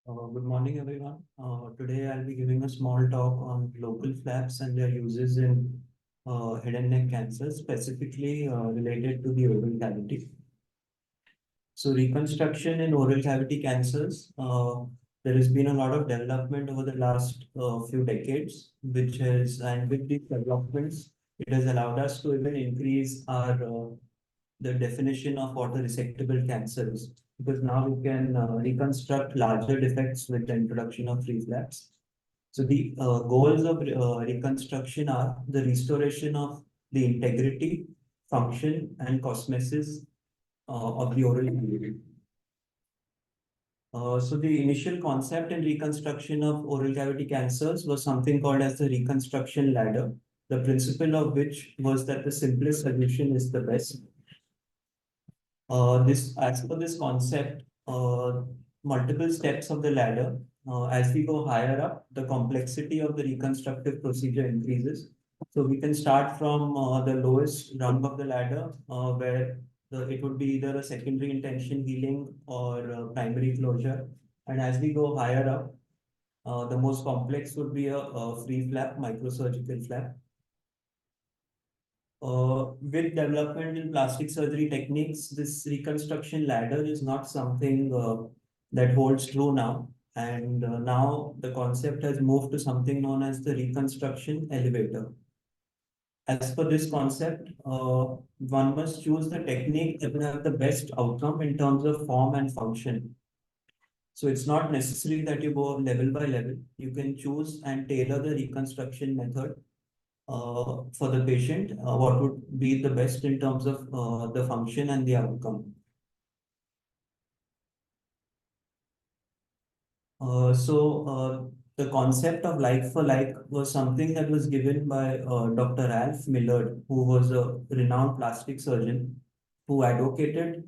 Good morning, everyone. Today I'll be giving a small talk on local flaps and their uses in head and neck cancer, specifically related to the oral cavity. So reconstruction in oral cavity cancers, there has been a lot of development over the last few decades, and with these developments, it has allowed us to even increase the definition of what a resectable cancer is, because now we can reconstruct larger defects with the introduction of free flaps. So the goals of reconstruction are the restoration of the integrity, function, and cosmesis of the oral cavity. So the initial concept in reconstruction of oral cavity cancers was something called as the reconstruction ladder, the principle of which was that the simplest solution is the best. As per this concept, multiple steps of the ladder. As we go higher up, the complexity of the reconstructive procedure increases. So we can start from the lowest rung of the ladder, where it would be either a secondary intention healing or primary closure. And as we go higher up, the most complex would be a free flap, microsurgical flap. With development in plastic surgery techniques, this reconstruction ladder is not something that holds true now. And now the concept has moved to something known as the reconstruction elevator. As per this concept, one must choose the technique that will have the best outcome in terms of form and function. So it's not necessary that you go level by level. You can choose and tailor the reconstruction method for the patient, what would be the best in terms of the function and the outcome. The concept of like for like was something that was given by Dr. Ralph Millard, who was a renowned plastic surgeon who advocated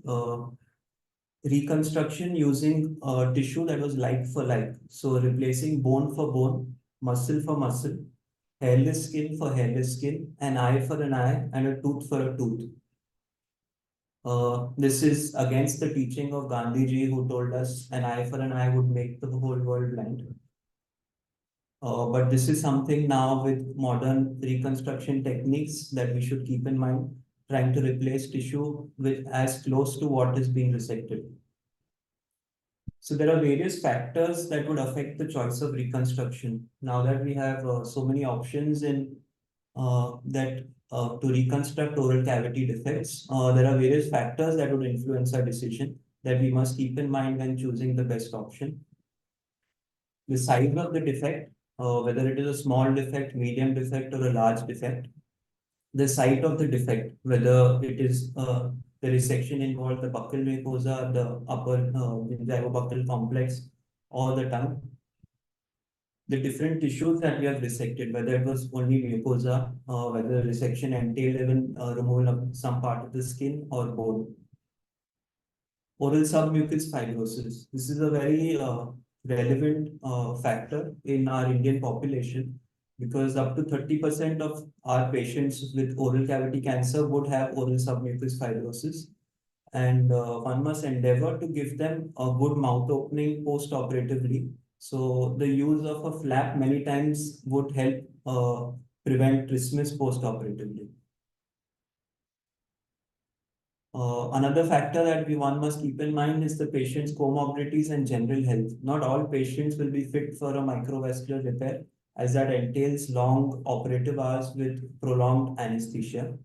reconstruction using tissue that was like for like. So replacing bone for bone, muscle for muscle, hairless skin for hairless skin, an eye for an eye, and a tooth for a tooth. This is against the teaching of Gandhiji, who told us an eye for an eye would make the whole world blind. But this is something now with modern reconstruction techniques that we should keep in mind, trying to replace tissue with as close to what is being resected. So there are various factors that would affect the choice of reconstruction. Now that we have so many options in that to reconstruct oral cavity defects, there are various factors that would influence our decision that we must keep in mind when choosing the best option. The size of the defect, whether it is a small defect, medium defect, or a large defect. The site of the defect, whether it is the resection involved the buccal mucosa, the upper gingivobuccal complex, or the tongue. The different tissues that we have resected, whether it was only mucosa, whether the resection entailed even removal of some part of the skin or bone. Oral submucous fibrosis. This is a very relevant factor in our Indian population because up to 30% of our patients with oral cavity cancer would have oral submucous fibrosis. And one must endeavor to give them a good mouth opening post-operatively. So the use of a flap many times would help prevent trismus post-operatively. Another factor that one must keep in mind is the patient's comorbidities and general health. Not all patients will be fit for a microvascular repair, as that entails long operative hours with prolonged anesthesia.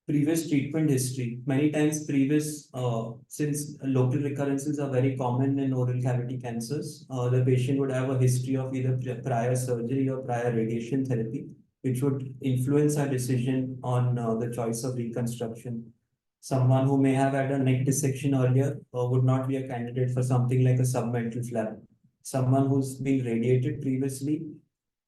Previous treatment history. Many times since local recurrences are very common in oral cavity cancers, the patient would have a history of either prior surgery or prior radiation therapy, which would influence our decision on the choice of reconstruction. Someone who may have had a neck dissection earlier would not be a candidate for something like a submental flap. Someone who's been radiated previously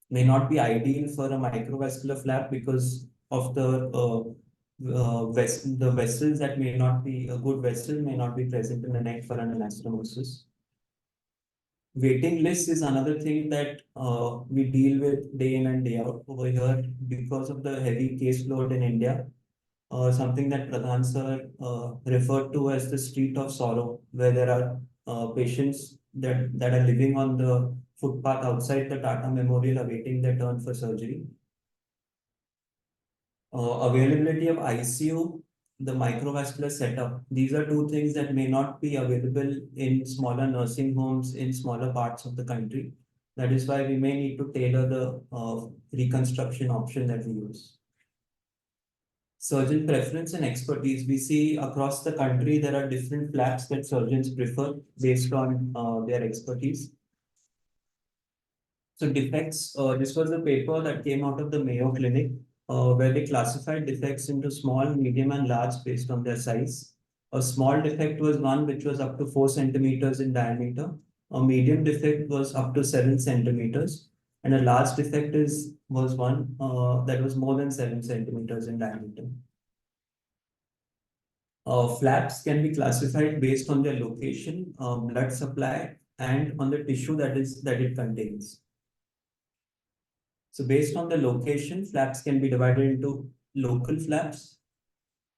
may not be ideal for a microvascular flap because of the vessels that may not be a good vessel may not be present in the neck for an anastomosis. Waiting list is another thing that we deal with day in and day out over here because of the heavy caseload in India. Something that Pradhan sir referred to as the street of sorrow, where there are patients that are living on the footpath outside the Tata Memorial awaiting their turn for surgery. Availability of ICU, the microvascular setup. These are two things that may not be available in smaller nursing homes in smaller parts of the country. That is why we may need to tailor the reconstruction option that we use. Surgeon preference and expertise. We see across the country there are different flaps that surgeons prefer based on their expertise. So defects, this was a paper that came out of the Mayo Clinic where they classified defects into small, medium, and large based on their size. A small defect was one which was up to 4 centimeters in diameter. A medium defect was up to 7 centimeters. And a large defect was one that was more than 7 centimeters in diameter. Flaps can be classified based on their location, blood supply, and on the tissue that it contains. So based on the location, flaps can be divided into local flaps,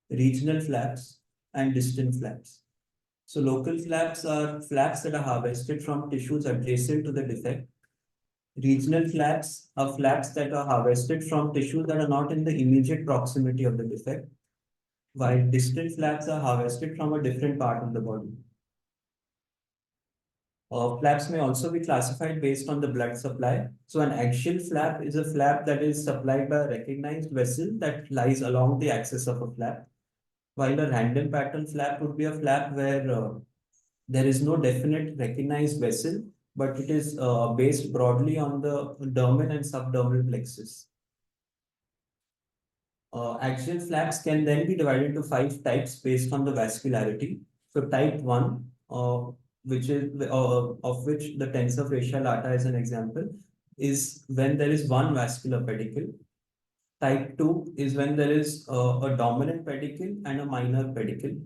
regional flaps, and distant flaps. So local flaps are flaps that are harvested from tissues adjacent to the defect. Regional flaps are flaps that are harvested from tissues that are not in the immediate proximity of the defect, while distant flaps are harvested from a different part of the body. Flaps may also be classified based on the blood supply. So an axial flap is a flap that is supplied by a recognized vessel that lies along the axis of a flap, while a random pattern flap would be a flap where there is no definite recognized vessel, but it is based broadly on the dermal and subdermal plexus. Axial flaps can then be divided into 5 types based on the vascularity. So type 1, which is of which the tensor fascial lata is an example, is when there is one vascular pedicle. Type 2 is when there is a dominant pedicle and a minor pedicle.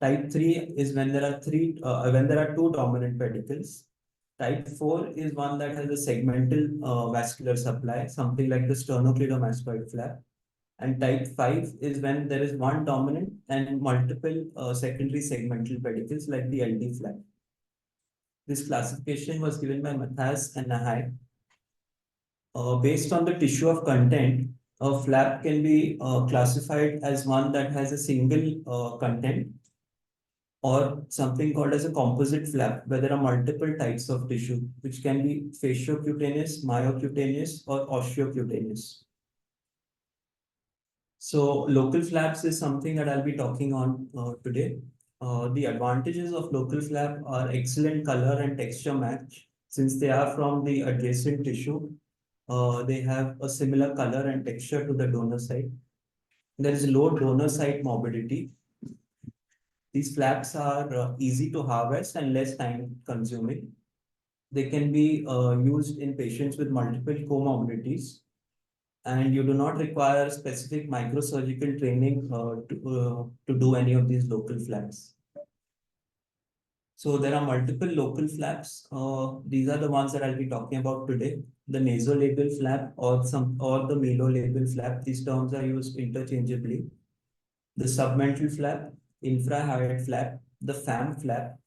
Type 3 is when there are two dominant pedicles. Type 4 is one that has a segmental vascular supply, something like the sternocleidomastoid flap. And type 5 is when there is one dominant and multiple secondary segmental pedicles like the LD flap. This classification was given by Matthias and Nahai. Based on the tissue of content, a flap can be classified as one that has a single content or something called as a composite flap, where there are multiple types of tissue, which can be fasciocutaneous, myocutaneous, or osteocutaneous. So local flaps is something that I'll be talking on today. The advantages of local flap are excellent color and texture match. Since they are from the adjacent tissue, they have a similar color and texture to the donor site. There is low donor site morbidity. These flaps are easy to harvest and less time consuming. They can be used in patients with multiple comorbidities, and you do not require specific microsurgical training to do any of these local flaps. So there are multiple local flaps. These are the ones that I'll be talking about today. The nasolabial flap or the melolabial flap. These terms are used interchangeably. The submental flap, infrahyoid flap, the FAM flap,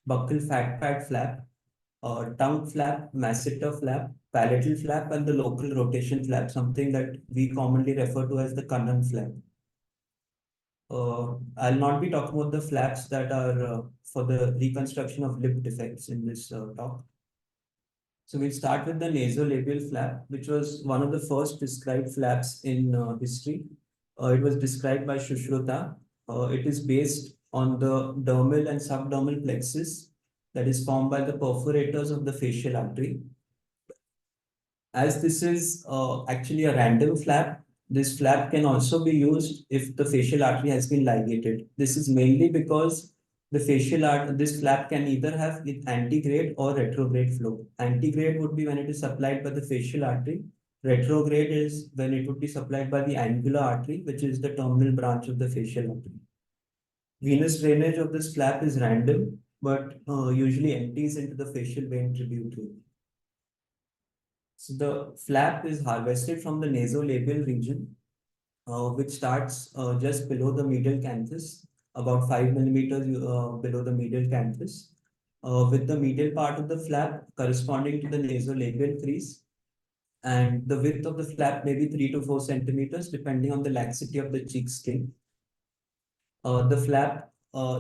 buccal fat pad flap, tongue flap, masseter flap, palatal flap, and the local rotation flap, something that we commonly refer to as the Kanav flap. I'll not be talking about the flaps that are for the reconstruction of lip defects in this talk. So we'll start with the nasolabial flap, which was one of the first described flaps in history. It was described by Shushruta. It is based on the dermal and subdermal plexus that is formed by the perforators of the facial artery. As this is actually a random flap, this flap can also be used if the facial artery has been ligated. This is mainly because this flap can either have antegrade or retrograde flow. Antegrade would be when it is supplied by the facial artery. Retrograde is when it would be supplied by the angular artery, which is the terminal branch of the facial artery. Venous drainage of this flap is random, but usually empties into the facial vein tributary. So the flap is harvested from the nasolabial region, which starts just below the medial canthus about 5 millimeters below the medial canthus, with the medial part of the flap corresponding to the nasolabial crease. And the width of the flap may be 3 to 4 centimeters, depending on the laxity of the cheek skin. The flap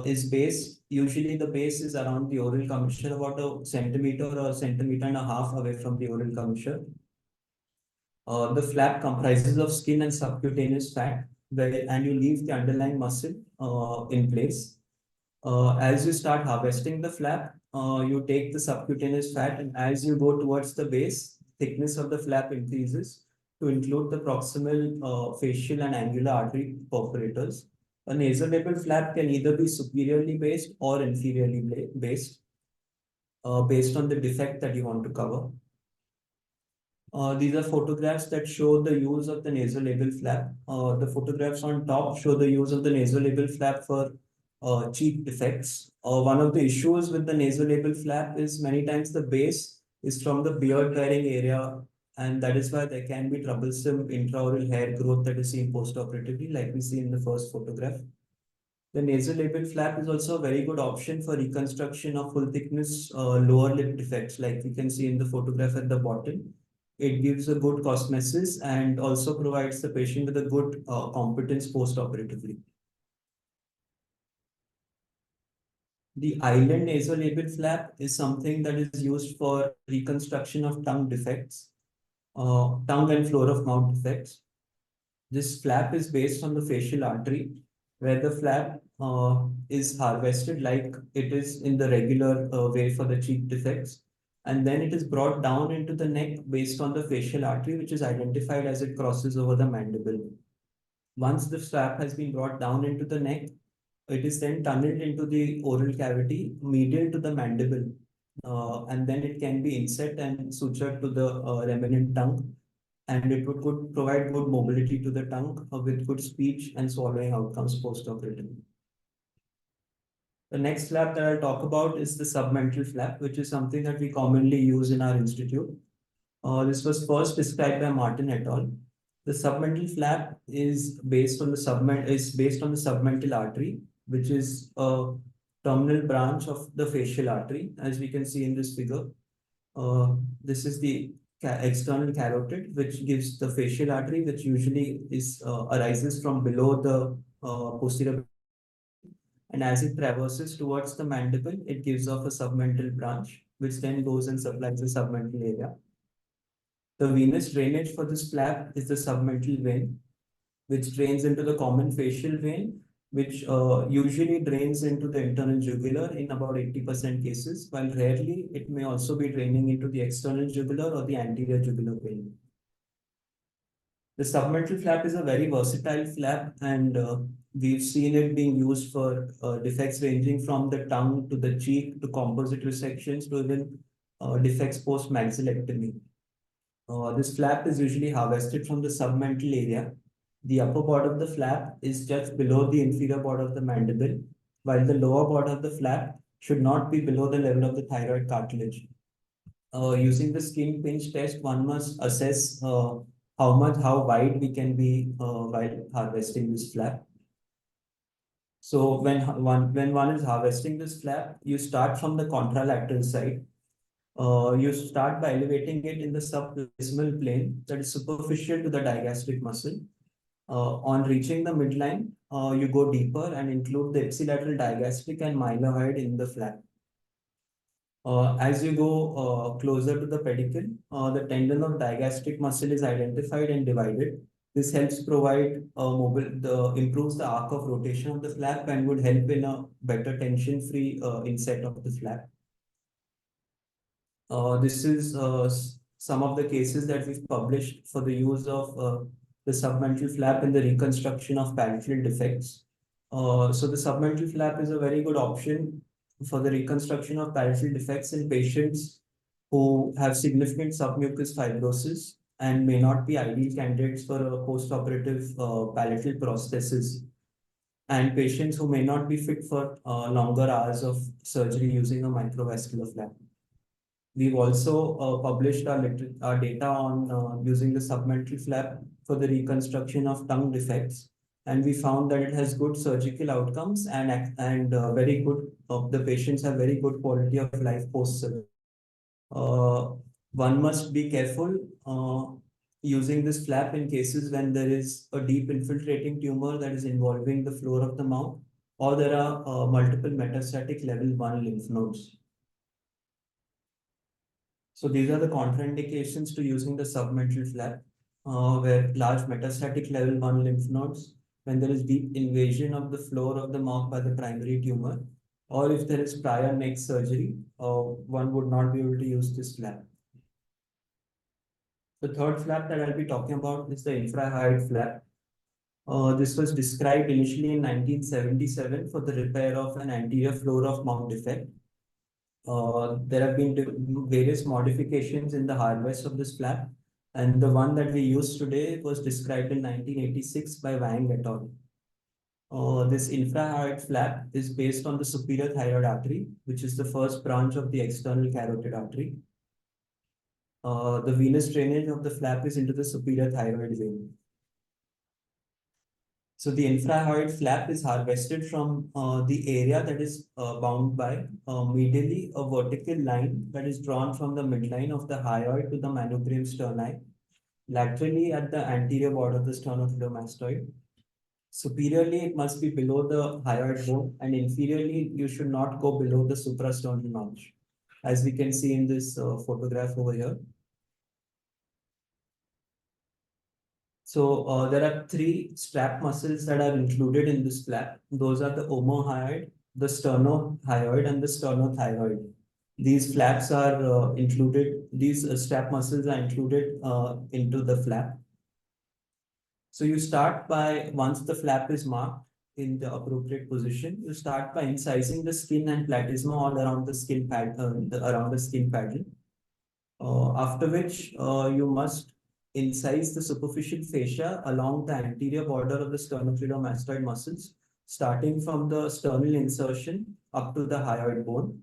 is based, usually the base is around the oral commissure, about a centimeter or a centimeter and a half away from the oral commissure. The flap comprises of skin and subcutaneous fat, and you leave the underlying muscle in place. As you start harvesting the flap, you take the subcutaneous fat, and as you go towards the base, thickness of the flap increases to include the proximal facial and angular artery perforators. A nasolabial flap can either be superiorly based or inferiorly based, based on the defect that you want to cover. These are photographs that show the use of the nasolabial flap. The photographs on top show the use of the nasolabial flap for cheek defects. One of the issues with the nasolabial flap is many times the base is from the beard bearing area, and that is why there can be troublesome intraoral hair growth that is seen postoperatively, like we see in the first photograph. The nasolabial flap is also a very good option for reconstruction of full thickness lower lip defects, like we can see in the photograph at the bottom. It gives a good cosmesis and also provides the patient with a good competence post-operatively. The island nasolabial flap is something that is used for reconstruction of tongue defects, tongue and floor of mouth defects. This flap is based on the facial artery, where the flap is harvested like it is in the regular way for the cheek defects. And then it is brought down into the neck based on the facial artery, which is identified as it crosses over the mandible. Once the flap has been brought down into the neck, it is then tunneled into the oral cavity, medial to the mandible. And then it can be inset and sutured to the remnant tongue, and it would provide good mobility to the tongue with good speech and swallowing outcomes post-operatively. The next flap that I'll talk about is the submental flap, which is something that we commonly use in our institute. This was first described by Martin et al. The submental flap is based on the submental artery, which is a terminal branch of the facial artery, as we can see in this figure. This is the external carotid, which gives the facial artery, which usually arises from below the posterior, and as it traverses towards the mandible, it gives off a submental branch, which then goes and supplies the submental area. The venous drainage for this flap is the submental vein, which drains into the common facial vein, which usually drains into the internal jugular in about 80% cases, while rarely it may also be draining into the external jugular or the anterior jugular vein. The submental flap is a very versatile flap, and we've seen it being used for defects ranging from the tongue to the cheek to composite resections to even defects post maxillectomy. This flap is usually harvested from the submental area. The upper part of the flap is just below the inferior part of the mandible, while the lower part of the flap should not be below the level of the thyroid cartilage. Using the skin pinch test, one must assess how wide we can be while harvesting this flap. So when one is harvesting this flap, you start from the contralateral side. You start by elevating it in the subplasmal plane that is superficial to the digastric muscle. On reaching the midline, you go deeper and include the ipsilateral digastric and mylohyoid in the flap. As you go closer to the pedicle, the tendon of digastric muscle is identified and divided. This helps provide improves the arc of rotation of the flap and would help in a better tension-free inset of the flap. This is some of the cases that we've published for the use of the submental flap in the reconstruction of palatal defects. So the submental flap is a very good option for the reconstruction of palatal defects in patients who have significant submucous fibrosis and may not be ideal candidates for a post-operative palatal prosthesis, and patients who may not be fit for longer hours of surgery using a microvascular flap. We've also published our data on using the submental flap for the reconstruction of tongue defects. and we found that it has good surgical outcomes and very good. The patients have very good quality of life post surgery. Uh, One must be careful using this flap in cases when there is a deep infiltrating tumor that is involving the floor of the mouth, or there are multiple metastatic level 1 lymph nodes. So these are the contraindications to using the submental flap, where large metastatic level 1 lymph nodes, when there is deep invasion of the floor of the mouth by the primary tumor, or if there is prior neck surgery, one would not be able to use this flap. The third flap that I'll be talking about is the infrahyoid flap. This was described initially in 1977 for the repair of an anterior floor of mouth defect. There have been various modifications in the hardware of this flap, and the one that we use today was described in 1986 by Wang et al. This infrahyoid flap is based on the superior thyroid artery, which is the first branch of the external carotid artery. The venous drainage of the flap is into the superior thyroid vein. So the infrahyoid flap is harvested from the area that is bound by medially a vertical line that is drawn from the midline of the hyoid to the manubrium sterni, laterally at the anterior border of the sternocleidomastoid. Superiorly, it must be below the hyoid bone, and inferiorly, you should not go below the suprasternal notch, as we can see in this photograph over here. So there are three strap muscles that are included in this flap. Those are the omohyoid, the sternohyoid, and the sternothyroid. These flaps are included, these strap muscles are included into the flap. So you start by, once the flap is marked in the appropriate position, you start by incising the skin and platysma all around the skin pad, around the skin pattern. After which you must incise the superficial fascia along the anterior border of the sternocleidomastoid muscles, starting from the sternal insertion up to the hyoid bone.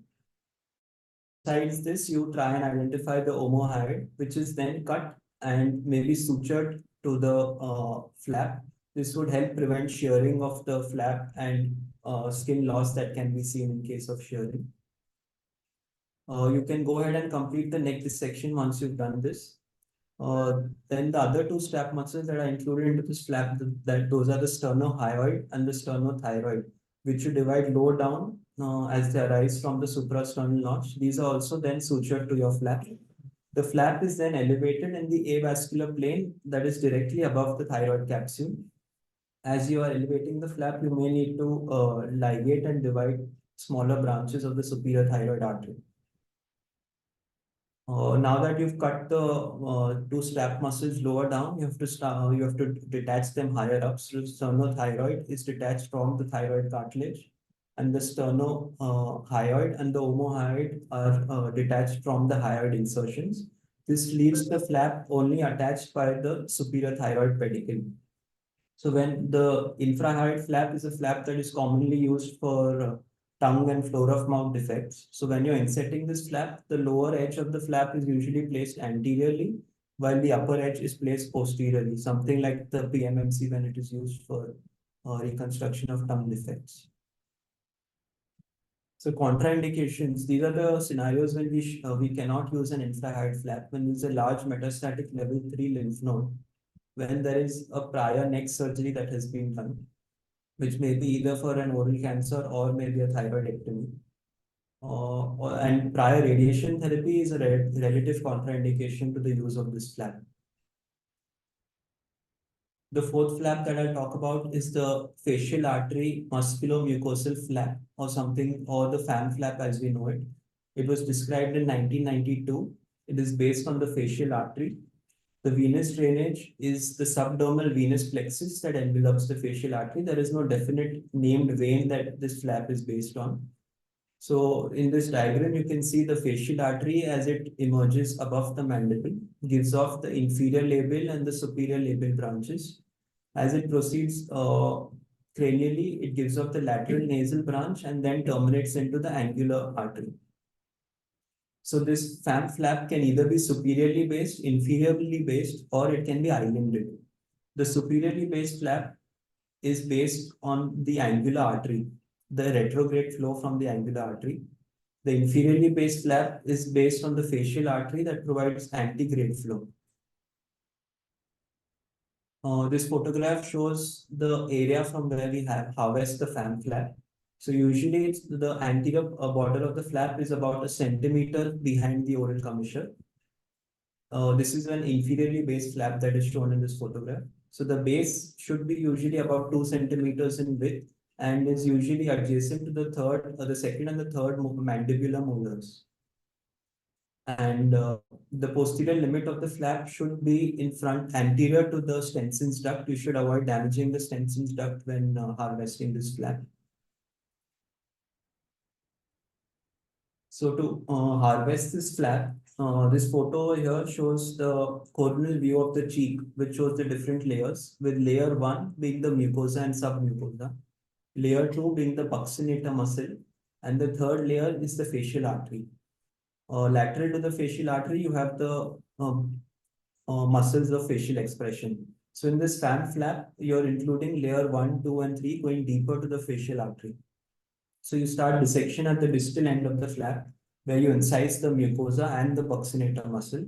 Besides this, you try and identify the omohyoid, which is then cut and maybe sutured to the flap. This would help prevent shearing of the flap and skin loss that can be seen in case of shearing. You can go ahead and complete the neck dissection once you've done this. Then the other two strap muscles that are included into this flap, that those are the sternohyoid and the sternothyroid, which you divide lower down as they arise from the suprasternal notch. These are also then sutured to your flap. The flap is then elevated in the avascular plane that is directly above the thyroid capsule. As you are elevating the flap, you may need to ligate and divide smaller branches of the superior thyroid artery. Now that you've cut the two strap muscles lower down, you have to start. You have to detach them higher up. So sternothyroid is detached from the thyroid cartilage, and the sternohyoid and the omohyoid are detached from the hyoid insertions. This leaves the flap only attached by the superior thyroid pedicle. So when the infrahyoid flap is a flap that is commonly used for tongue and floor of mouth defects. So when you're inserting this flap, the lower edge of the flap is usually placed anteriorly, while the upper edge is placed posteriorly, something like the PMMC when it is used for reconstruction of tongue defects. So contraindications, these are the scenarios when we cannot use an infrahyoid flap when there's a large metastatic level 3 lymph node, when there is a prior neck surgery that has been done, which may be either for an oral cancer or maybe a thyroidectomy. And prior radiation therapy is a relative contraindication to the use of this flap. The fourth flap that I'll talk about is the facial artery musculomucosal flap, or something, or the FAM flap as we know it. It was described in 1992. It is based on the facial artery. The venous drainage is the subdermal venous plexus that envelops the facial artery. There is no definite named vein that this flap is based on. So in this diagram, you can see the facial artery as it emerges above the mandible, gives off the inferior label and the superior label branches. As it proceeds cranially, it gives off the lateral nasal branch and then terminates into the angular artery. So this FAM flap can either be superiorly based, inferiorly based, or it can be islanded. The superiorly based flap is based on the angular artery, the retrograde flow from the angular artery. The inferiorly based flap is based on the facial artery that provides antegrade flow. This photograph shows the area from where we have harvest the fan flap. So usually it's the anterior border of the flap is about a centimeter behind the oral commissure. This is an inferiorly based flap that is shown in this photograph. So the base should be usually about 2 centimeters in width and is usually adjacent to the second and the third mandibular molars. And the posterior limit of the flap should be in front anterior to the Stenson's duct. You should avoid damaging the Stenson's duct when harvesting this flap. So to harvest this flap, this photo here shows the coronal view of the cheek, which shows the different layers, with layer 1 being the mucosa and submucosa, layer 2 being the buccinator muscle, and the third layer is the facial artery. Lateral to the facial artery, you have the muscles of facial expression. So in this fan flap, you're including layer 1, 2, and 3 going deeper to the facial artery. So you start dissection at the distal end of the flap, where you incise the mucosa and the buccinator muscle.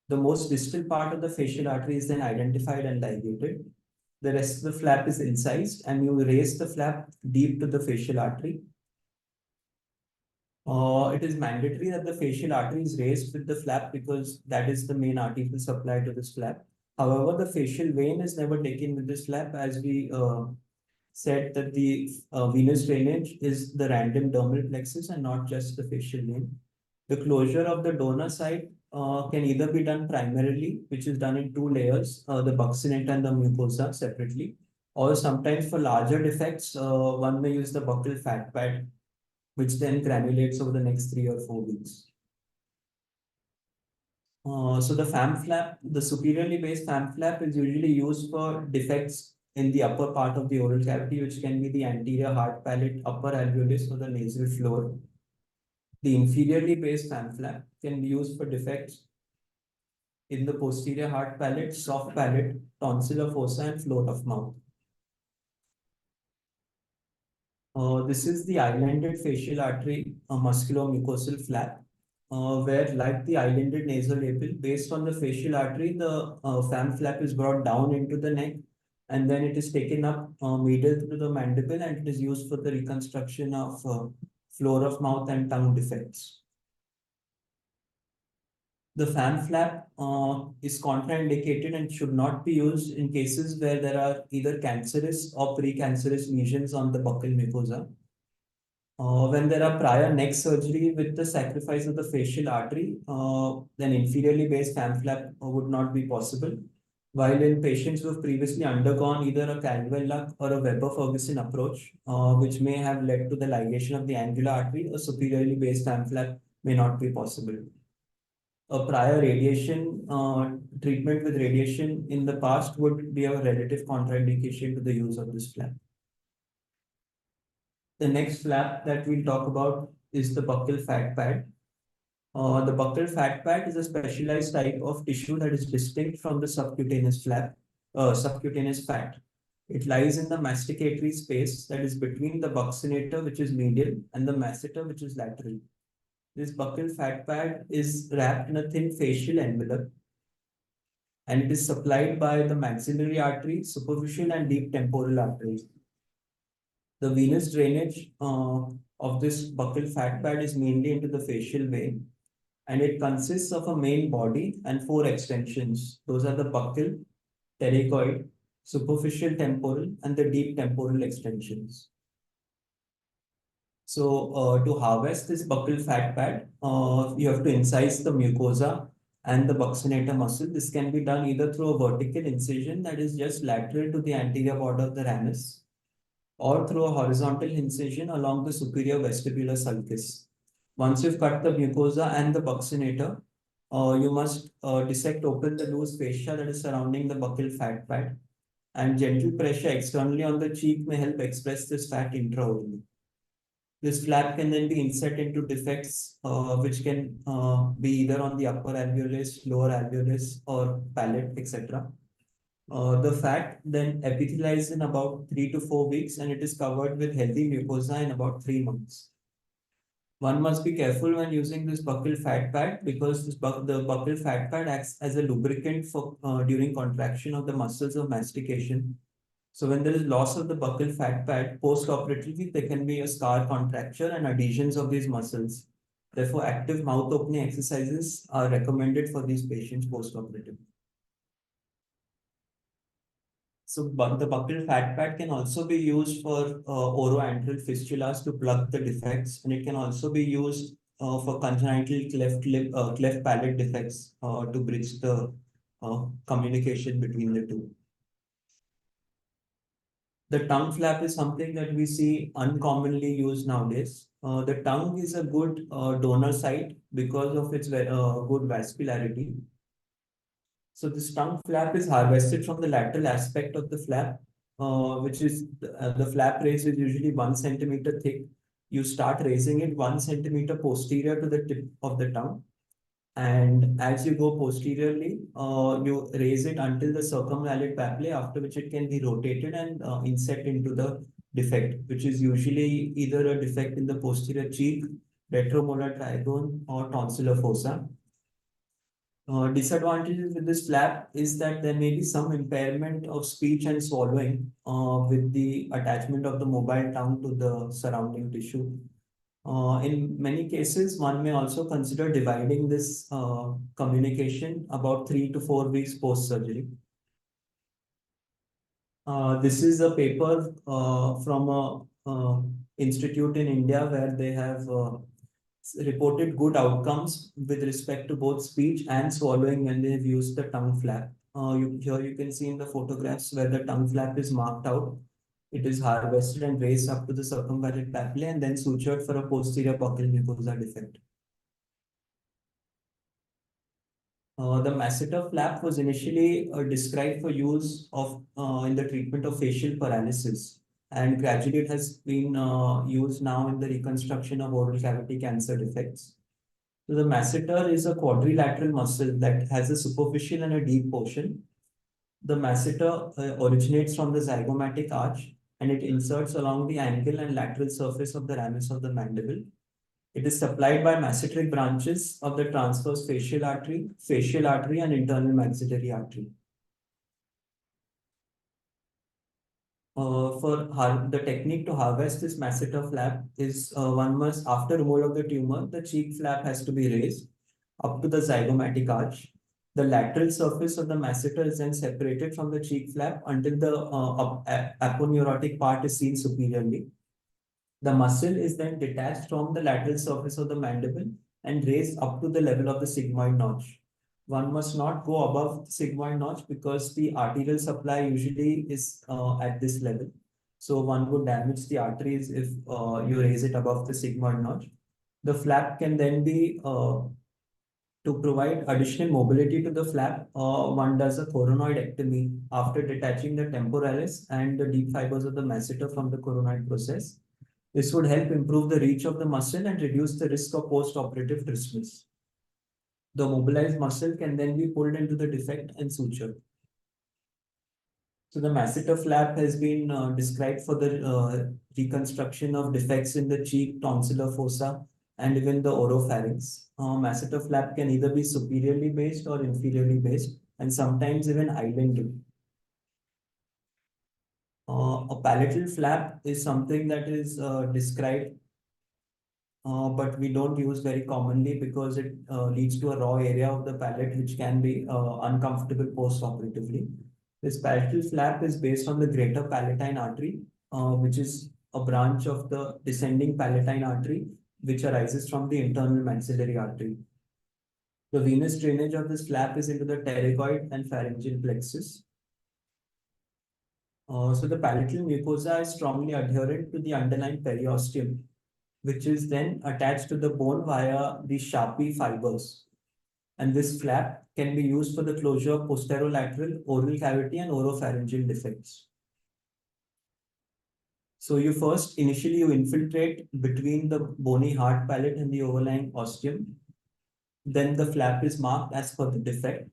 The most distal part of the facial artery is then identified and ligated. The rest of the flap is incised, and you raise the flap deep to the facial artery. It is mandatory that the facial artery is raised with the flap because that is the main arterial supply to this flap. However, the facial vein is never taken with this flap, as we said that the venous drainage is the random dermal plexus and not just the facial vein. The closure of the donor site can either be done primarily, which is done in two layers, the buccinator and the mucosa separately, or sometimes for larger defects, one may use the buccal fat pad, which then granulates over the next 3 or 4 weeks. So the FAM flap, the superiorly based FAM flap is usually used for defects in the upper part of the oral cavity, which can be the anterior hard palate, upper alveolus, or the nasal floor. The inferiorly based FAM flap can be used for defects in the posterior hard palate, soft palate, tonsillar fossa, and floor of mouth. This is the islanded facial artery musculomucosal flap, where like the islanded nasolabial, based on the facial artery, the FAM flap is brought down into the neck and then it is taken up medial to the mandible and it is used for the reconstruction of floor of mouth and tongue defects. The FAM flap is contraindicated and should not be used in cases where there are either cancerous or precancerous lesions on the buccal mucosa. When there are prior neck surgery with the sacrifice of the facial artery, then inferiorly based FAM flap would not be possible. While in patients who have previously undergone either a Caldwell-Luck or a Weber-Ferguson approach, which may have led to the ligation of the angular artery, a superiorly based FAM flap may not be possible. A prior radiation treatment with radiation in the past would be a relative contraindication to the use of this flap. The next flap that we'll talk about is the buccal fat pad. The buccal fat pad is a specialized type of tissue that is distinct from the subcutaneous flap, subcutaneous fat. It lies in the masticatory space that is between the buccinator, which is medial, and the masseter, which is lateral. This buccal fat pad is wrapped in a thin facial envelope and it is supplied by the maxillary artery, superficial and deep temporal arteries. The venous drainage of this buccal fat pad is mainly into the facial vein and it consists of a main body and 4 extensions. Those are the buccal, pterygoid, superficial temporal and the deep temporal extensions. So to harvest this buccal fat pad, you have to incise the mucosa and the buccinator muscle. This can be done either through a vertical incision that is just lateral to the anterior border of the ramus or through a horizontal incision along the superior vestibular sulcus. Once you've cut the mucosa and the buccinator, you must dissect open the loose fascia that is surrounding the buccal fat pad, and gentle pressure externally on the cheek may help express this fat intraorally. This flap can then be inset into defects, which can be either on the upper alveolus, lower alveolus, or palate, etc. The fat then epithelializes in about 3 to 4 weeks and it is covered with healthy mucosa in about 3 months. One must be careful when using this buccal fat pad because the buccal fat pad acts as a lubricant for during contraction of the muscles of mastication. So when there is loss of the buccal fat pad post-operatively, there can be a scar contracture and adhesions of these muscles. Therefore, active mouth opening exercises are recommended for these patients post-operatively. So the buccal fat pad can also be used for oroantral fistulas to plug the defects, and it can also be used for congenital cleft palate defects to bridge the communication between the two. The tongue flap is something that we see uncommonly used nowadays. The tongue is a good donor site because of its good vascularity. So this tongue flap is harvested from the lateral aspect of the flap, which is the flap raise is usually 1 centimeter thick. You start raising it 1 centimeter posterior to the tip of the tongue. And as you go posteriorly, you raise it until the circumvallate papillae, after which it can be rotated and inset into the defect, which is usually either a defect in the posterior cheek, retromolar trigone, or tonsillar fossa. Disadvantages with this flap is that there may be some impairment of speech and swallowing with the attachment of the mobile tongue to the surrounding tissue. In many cases, one may also consider dividing this communication about 3 to 4 weeks post-surgery. This is a paper from a institute in India where they have reported good outcomes with respect to both speech and swallowing when they have used the tongue flap. Here you can see in the photographs where the tongue flap is marked out. It is harvested and raised up to the circumvallate papillae and then sutured for a posterior buccal mucosa defect. The masseter flap was initially described for use in the treatment of facial paralysis, and gradually it has been used now in the reconstruction of oral cavity cancer defects. So the masseter is a quadrilateral muscle that has a superficial and a deep portion. The masseter originates from the zygomatic arch and it inserts along the angle and lateral surface of the ramus of the mandible. It is supplied by masseteric branches of the transverse facial artery, and internal maxillary artery. The technique to harvest this masseter flap is one must, after removal of the tumor, the cheek flap has to be raised up to the zygomatic arch. The lateral surface of the masseter is then separated from the cheek flap until the aponeurotic part is seen superiorly. The muscle is then detached from the lateral surface of the mandible and raised up to the level of the sigmoid notch. One must not go above the sigmoid notch because the arterial supply usually is at this level. So one would damage the arteries if you raise it above the sigmoid notch. The flap can then be to provide additional mobility to the flap, one does a coronoidectomy after detaching the temporalis and the deep fibers of the masseter from the coronoid process. This would help improve the reach of the muscle and reduce the risk of post-operative trismus. The mobilized muscle can then be pulled into the defect and sutured. So the masseter flap has been described for the reconstruction of defects in the cheek, tonsillar fossa, and even the oropharynx. Masseter flap can either be superiorly based or inferiorly based, and sometimes even islanded. A palatal flap is something that is described but we don't use very commonly because it leads to a raw area of the palate which can be uncomfortable post-operatively. This palatal flap is based on the greater palatine artery, which is a branch of the descending palatine artery, which arises from the internal maxillary artery. The venous drainage of this flap is into the pterygoid and pharyngeal plexus. So the palatal mucosa is strongly adherent to the underlying periosteum, which is then attached to the bone via the Sharpie fibers. And this flap can be used for the closure of posterolateral, oral cavity, and oropharyngeal defects. So initially you infiltrate between the bony hard palate and the overlying ostium. Then the flap is marked as per the defect.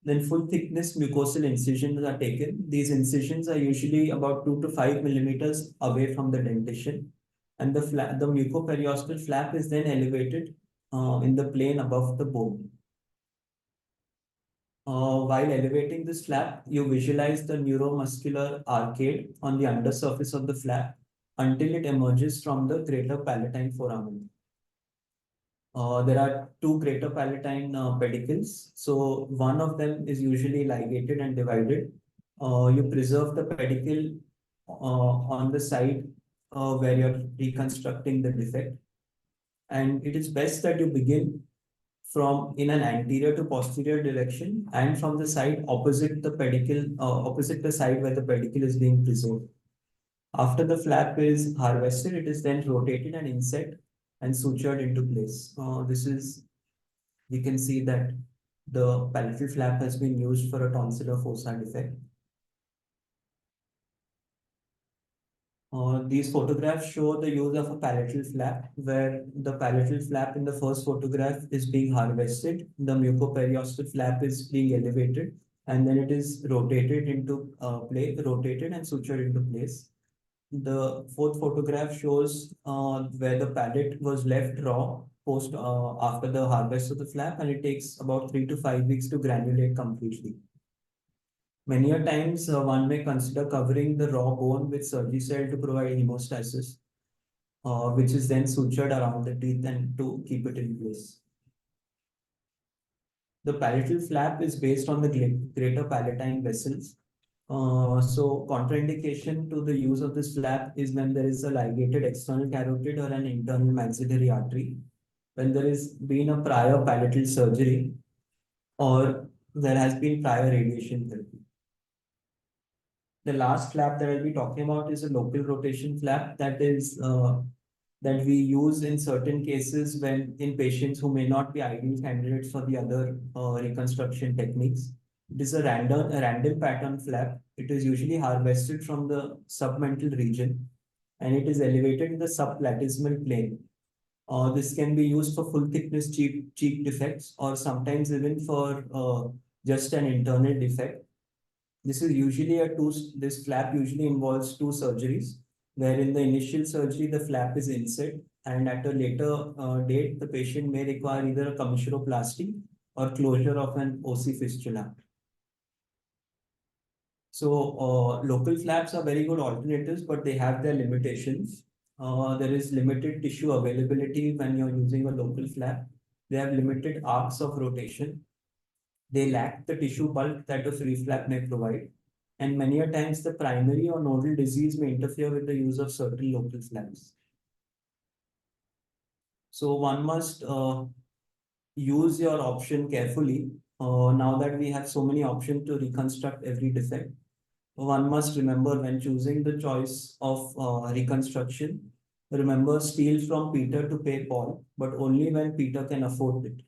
Then full thickness mucosal incisions are taken. These incisions are usually about 2 to 5 millimeters away from the dentition. And the mucoperiosteal flap is then elevated in the plane above the bone. While elevating this flap, you visualize the neuromuscular arcade on the undersurface of the flap until it emerges from the greater palatine foramen. There are two greater palatine pedicles. So one of them is usually ligated and divided. You preserve the pedicle on the side where you're reconstructing the defect. And it is best that you begin from in an anterior to posterior direction and from the side opposite the pedicle, opposite the side where the pedicle is being preserved. After the flap is harvested, it is then rotated and inset and sutured into place. We can see that the palatal flap has been used for a tonsillar fossa defect. These photographs show the use of a palatal flap, where the palatal flap in the first photograph is being harvested, the mucoperiosteal flap is being elevated, and then it is rotated into rotated and sutured into place. The fourth photograph shows where the palate was left raw post after the harvest of the flap, and it takes about 3 to 5 weeks to granulate completely. Many a times, one may consider covering the raw bone with Surgicel to provide hemostasis, which is then sutured around the teeth and to keep it in place. The palatal flap is based on the greater palatine vessels. So contraindication to the use of this flap is when there is a ligated external carotid or an internal maxillary artery, when there has been a prior palatal surgery, or there has been prior radiation therapy. The last flap that I'll be talking about is a local rotation flap that we use in certain cases when in patients who may not be ideal candidates for the other reconstruction techniques. It is a random pattern flap. It is usually harvested from the submental region and it is elevated in the subplatysmal plane. This can be used for full thickness cheek defects or sometimes even for just an internal defect. This flap usually involves two surgeries, where in the initial surgery, the flap is inset, and at a later date, the patient may require either a commissuroplasty or closure of an OC fistula. So local flaps are very good alternatives, but they have their limitations. There is limited tissue availability when you're using a local flap. They have limited arcs of rotation. They lack the tissue bulk that a free flap may provide. And many a times the primary or nodal disease may interfere with the use of certain local flaps. So one must use your option carefully. Now that we have so many options to reconstruct every defect, one must remember when choosing the choice of reconstruction, remember steal from Peter to pay Paul, but only when Peter can afford it.